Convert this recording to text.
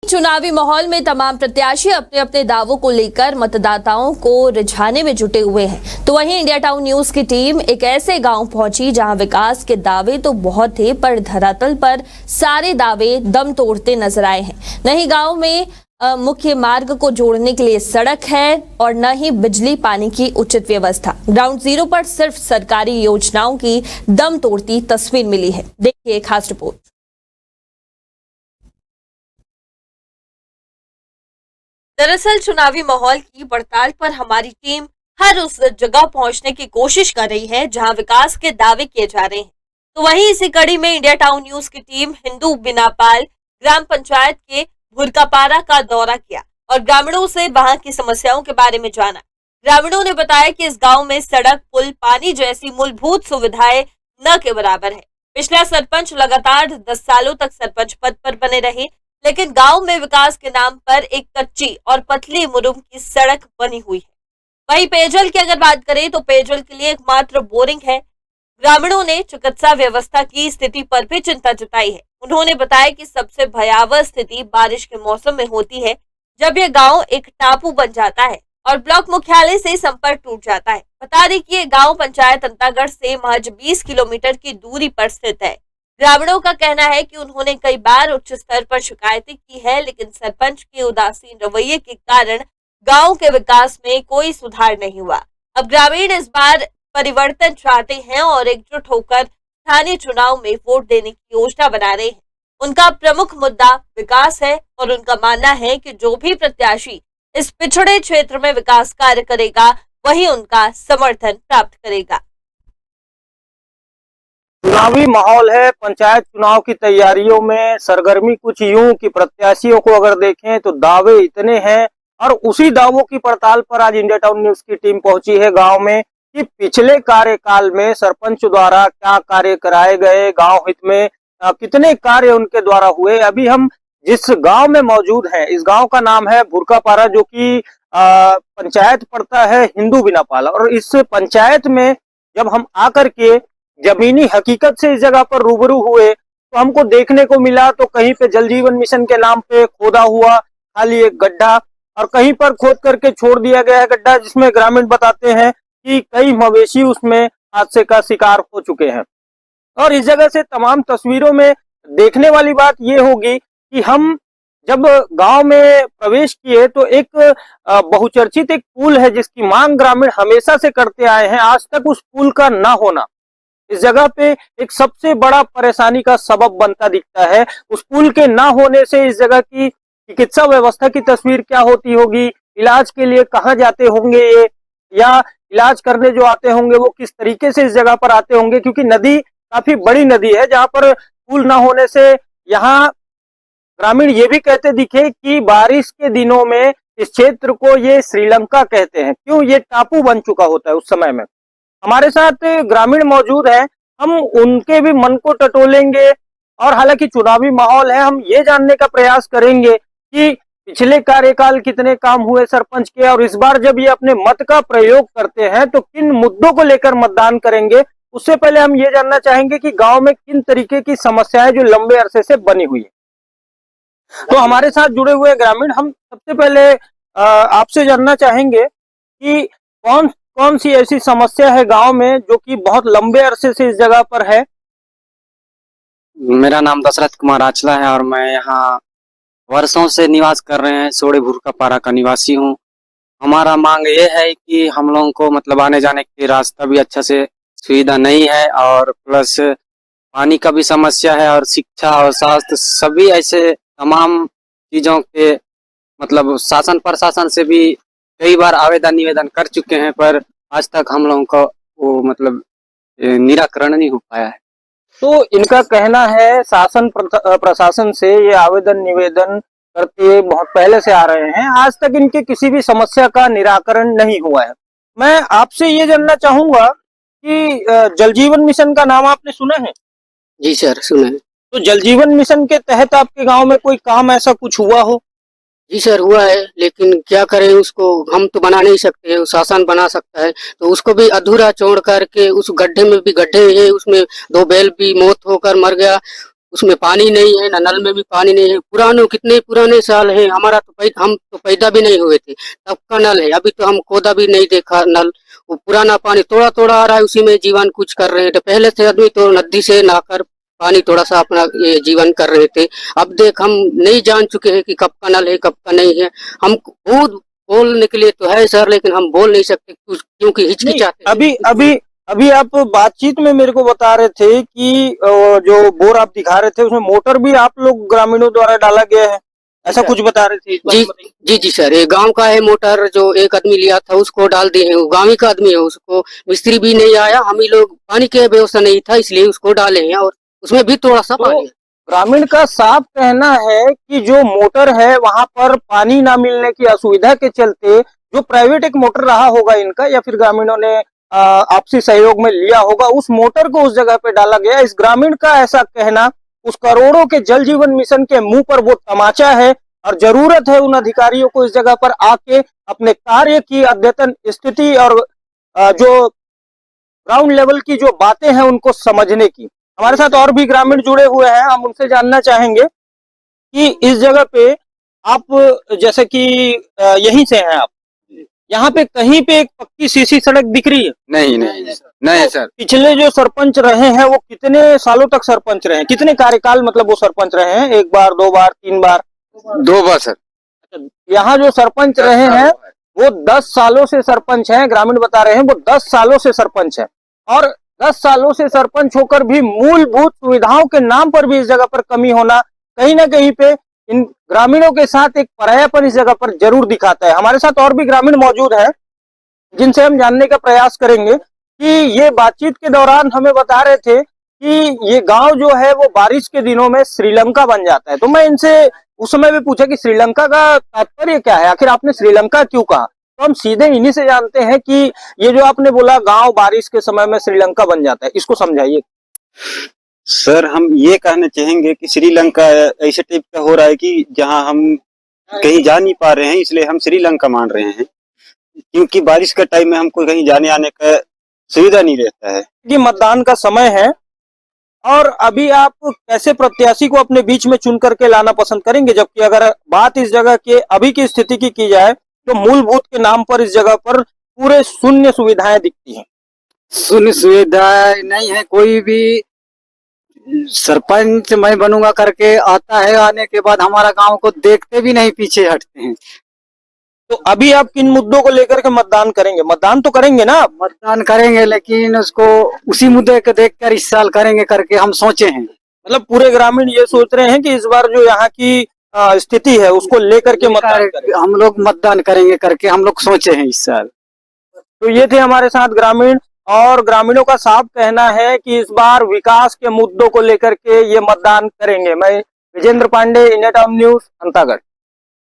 चुनावी माहौल में तमाम प्रत्याशी अपने अपने दावों को लेकर मतदाताओं को रिझाने में जुटे हुए हैं। तो वहीं इंडिया टाउन न्यूज की टीम एक ऐसे गांव पहुंची जहां विकास के दावे तो बहुत थे, पर धरातल पर सारे दावे दम तोड़ते नजर आए हैं। नहीं गांव में मुख्य मार्ग को जोड़ने के लिए सड़क है और न ही बिजली पानी की उचित व्यवस्था। ग्राउंड जीरो पर सिर्फ सरकारी योजनाओं की दम तोड़ती तस्वीर मिली है। देखिए एक खास रिपोर्ट। दरअसल चुनावी माहौल की पड़ताल पर हमारी टीम हर उस जगह पहुंचने की कोशिश कर रही है जहां विकास के दावे किए जा रहे हैं। तो वहीं इसी कड़ी में इंडिया टाउन न्यूज की टीम हिंदू बिनापाल ग्राम पंचायत के भुरकापारा का दौरा किया और ग्रामीणों से वहां की समस्याओं के बारे में जाना। ग्रामीणों ने बताया कि इस गांव में सड़क, पुल, पानी जैसी मूलभूत सुविधाएं न के बराबर है। पिछला सरपंच लगातार 10 सालों तक सरपंच पद पर बने रहे, लेकिन गांव में विकास के नाम पर एक कच्ची और पतली मुरुम की सड़क बनी हुई है। वहीं पेयजल की अगर बात करें तो पेयजल के लिए एकमात्र बोरिंग है। ग्रामीणों ने चिकित्सा व्यवस्था की स्थिति पर भी चिंता जताई है। उन्होंने बताया कि सबसे भयावह स्थिति बारिश के मौसम में होती है, जब यह गांव एक टापू बन जाता है और ब्लॉक मुख्यालय से संपर्क टूट जाता है। बता दें कि यह गांव पंचायत अंतागढ़ से महज 20 किलोमीटर की दूरी पर स्थित है। ग्रामीणों का कहना है कि उन्होंने कई बार उच्च स्तर पर शिकायतें की है, लेकिन सरपंच के उदासीन रवैये के कारण गांव के विकास में कोई सुधार नहीं हुआ। अब ग्रामीण इस बार परिवर्तन चाहते हैं और एकजुट होकर स्थानीय चुनाव में वोट देने की योजना बना रहे हैं। उनका प्रमुख मुद्दा विकास है और उनका मानना है कि जो भी प्रत्याशी इस पिछड़े क्षेत्र में विकास कार्य करेगा वही उनका समर्थन प्राप्त करेगा। चुनावी माहौल है। पंचायत चुनाव की तैयारियों में सरगर्मी कुछ यूं कि प्रत्याशियों को अगर देखें तो दावे इतने हैं और उसी दावों की पड़ताल पर आज इंडिया टाउन न्यूज की टीम पहुंची है गांव में कि पिछले कार्यकाल में सरपंच द्वारा क्या कार्य कराए गए, गांव हित में कितने कार्य उनके द्वारा हुए। अभी हम जिस गांव में मौजूद हैं, इस गांव का नाम है भुरकापारा, जो कि पंचायत पड़ता है हिंदू बिनापाल। और इस पंचायत में जब हम आकर के जमीनी हकीकत से इस जगह पर रूबरू हुए तो हमको देखने को मिला तो कहीं पे जल जीवन मिशन के नाम पे खोदा हुआ खाली एक गड्ढा और कहीं पर खोद करके छोड़ दिया गया है गड्ढा, जिसमें ग्रामीण बताते हैं कि कई मवेशी उसमें हादसे का शिकार हो चुके हैं। और इस जगह से तमाम तस्वीरों में देखने वाली बात यह होगी कि हम जब गांव में प्रवेश किए तो एक बहुचर्चित एक पुल है जिसकी मांग ग्रामीण हमेशा से करते आए हैं। आज तक उस पुल का ना होना इस जगह पे एक सबसे बड़ा परेशानी का सबब बनता दिखता है। उस पुल के ना होने से इस जगह की चिकित्सा व्यवस्था की तस्वीर क्या होती होगी, इलाज के लिए कहाँ जाते होंगे ये, या इलाज करने जो आते होंगे वो किस तरीके से इस जगह पर आते होंगे, क्योंकि नदी काफी बड़ी नदी है जहां पर पुल ना होने से यहाँ ग्रामीण ये भी कहते दिखे कि बारिश के दिनों में इस क्षेत्र को ये श्रीलंका कहते हैं। क्यों? ये टापू बन चुका होता है उस समय में। हमारे साथ ग्रामीण मौजूद हैं, हम उनके भी मन को टटोलेंगे और हालांकि चुनावी माहौल है, हम ये जानने का प्रयास करेंगे कि पिछले कार्यकाल कितने काम हुए सरपंच के और इस बार जब ये अपने मत का प्रयोग करते हैं तो किन मुद्दों को लेकर मतदान करेंगे। उससे पहले हम ये जानना चाहेंगे कि गांव में किन तरीके की समस्याएं जो लंबे अरसे से बनी हुई है। तो हमारे साथ जुड़े हुए ग्रामीण, हम सबसे पहले आपसे जानना चाहेंगे कि कौन सी ऐसी समस्या है गांव में जो कि बहुत लंबे अरसे से इस जगह पर है। मेरा नाम दशरथ कुमार आचला है और मैं यहाँ वर्षों से निवास कर रहे हैं, सोड़े भुरकापारा का निवासी हूँ। हमारा मांग ये है कि हम लोगों को मतलब आने जाने के रास्ता भी अच्छा से सुविधा नहीं है और प्लस पानी का भी समस्या है और शिक्षा और स्वास्थ्य सभी ऐसे तमाम चीज़ों के मतलब शासन प्रशासन से भी कई बार आवेदन निवेदन कर चुके हैं, पर आज तक हम लोगों का वो मतलब निराकरण नहीं हो पाया है। तो इनका कहना है शासन प्रशासन से ये आवेदन निवेदन करते बहुत पहले से आ रहे हैं, आज तक इनके किसी भी समस्या का निराकरण नहीं हुआ है। मैं आपसे ये जानना चाहूंगा कि जल जीवन मिशन का नाम आपने सुना है? जी सर, सुना है। तो जल जीवन मिशन के तहत आपके गांव में कोई काम ऐसा कुछ हुआ हो? जी सर, हुआ है, लेकिन क्या करें, उसको हम तो बना नहीं सकते हैं, शासन बना सकता है। तो उसको भी अधूरा छोड़ करके उस गड्ढे में भी गड्ढे है, उसमें 2 बैल भी मौत होकर मर गया। उसमें पानी नहीं है, ना नल में भी पानी नहीं है। पुराने कितने पुराने साल है, हमारा तो हम तो पैदा भी नहीं हुए थे तब का नल है। अभी तो हम खोदा भी नहीं देखा नल। वो पुराना पानी थोड़ा थोड़ा आ रहा है, उसी में जीवन कुछ कर रहे थे। पहले से आदमी तो नदी से नहाकर पानी थोड़ा सा अपना ये जीवन कर रहे थे। अब देख हम नहीं जान चुके हैं कि कब का नल है कब का नहीं है। हम बहुत बोलने के लिए तो है सर, लेकिन हम बोल नहीं सकते क्योंकि नहीं, हिचकिचाते हैं। अभी अभी अभी आप बातचीत में मेरे को बता रहे थे कि जो बोर आप दिखा रहे थे उसमें मोटर भी आप लोग ग्रामीणों द्वारा डाला गया है, ऐसा कुछ बता रहे थे, इस बारे जी में बताइए। जी जी सर, ये गांव का है मोटर, जो एक आदमी लिया था उसको डाल दिए हैं। वो गांव ही का आदमी है, उसको मिस्त्री भी नहीं आया, हम ही लोग, पानी की व्यवस्था नहीं था इसलिए उसको डाले हैं। और उसमें भी थोड़ा सा तो पानी है। ग्रामीण का साफ कहना है कि जो मोटर है वहां पर पानी ना मिलने की असुविधा के चलते जो प्राइवेट एक मोटर रहा होगा इनका, या फिर ग्रामीणों ने आपसी सहयोग में लिया होगा, उस मोटर को उस जगह पे डाला गया। इस ग्रामीण का ऐसा कहना उस करोड़ों के जल जीवन मिशन के मुंह पर वो तमाचा है, और जरूरत है उन अधिकारियों को इस जगह पर आके अपने कार्य की अद्यतन स्थिति और जो ग्राउंड लेवल की जो बातें हैं उनको समझने की। हमारे साथ और भी ग्रामीण जुड़े हुए हैं, हम उनसे जानना चाहेंगे कि इस जगह पे आप, जैसे कि यहीं से हैं आप, यहाँ पे कहीं पे एक पक्की सीसी सड़क दिख रही है? नहीं नहीं नहीं सर। पिछले जो सरपंच रहे हैं वो कितने सालों तक सरपंच रहे हैं, कितने कार्यकाल मतलब वो सरपंच रहे हैं, एक बार, दो बार, तीन बार? 2 बार सर। यहाँ जो सरपंच रहे हैं वो 10 सालों से सरपंच हैं, ग्रामीण बता रहे हैं वो 10 सालों से सरपंच हैं, और 10 सालों से सरपंच होकर भी मूलभूत सुविधाओं के नाम पर भी इस जगह पर कमी होना कहीं ना कहीं पे इन ग्रामीणों के साथ एक परायापन इस जगह पर जरूर दिखाता है। हमारे साथ और भी ग्रामीण मौजूद हैं जिनसे हम जानने का प्रयास करेंगे कि ये बातचीत के दौरान हमें बता रहे थे कि ये गांव जो है वो बारिश के दिनों में श्रीलंका बन जाता है। तो मैं इनसे उस समय भी पूछा कि श्रीलंका का तात्पर्य क्या है, आखिर आपने श्रीलंका क्यों कहा? तो हम सीधे इन्हीं से जानते हैं कि ये जो आपने बोला गांव बारिश के समय में श्रीलंका बन जाता है, इसको समझाइए। सर, हम ये कहना चाहेंगे कि श्रीलंका ऐसे टाइप का हो रहा है कि जहां हम कहीं जा नहीं पा रहे हैं, इसलिए हम श्रीलंका मान रहे हैं, क्योंकि बारिश के टाइम में हमको कहीं जाने आने का सुविधा नहीं रहता है। कि मतदान का समय है और अभी आप कैसे प्रत्याशी को अपने बीच में चुन करके लाना पसंद करेंगे, जबकि अगर बात इस जगह के अभी की स्थिति की जाए तो मूलभूत के नाम पर इस जगह पर पूरे शून्य सुविधाएं दिखती हैं। शून्य सुविधा नहीं है। कोई भी सरपंच मैं बनूंगा करके आता है, आने के बाद हमारा गांव को देखते भी नहीं, पीछे हटते हैं। तो अभी आप किन मुद्दों को लेकर के मतदान करेंगे? मतदान तो करेंगे ना आप? मतदान करेंगे, लेकिन उसको उसी मुद्दे को देखकर इस साल करेंगे करके हम सोचे हैं। मतलब पूरे ग्रामीण ये सोच रहे हैं कि इस बार जो यहाँ की स्थिति है उसको लेकर के मतदान करेंगे। हम लोग मतदान करेंगे करके हम लोग सोचे हैं इस साल। तो ये थे हमारे साथ ग्रामीण, और ग्रामीणों का साफ कहना है कि इस बार विकास के मुद्दों को लेकर के ये मतदान करेंगे। मैं Vijendra Pandey, India town news, Antagarh.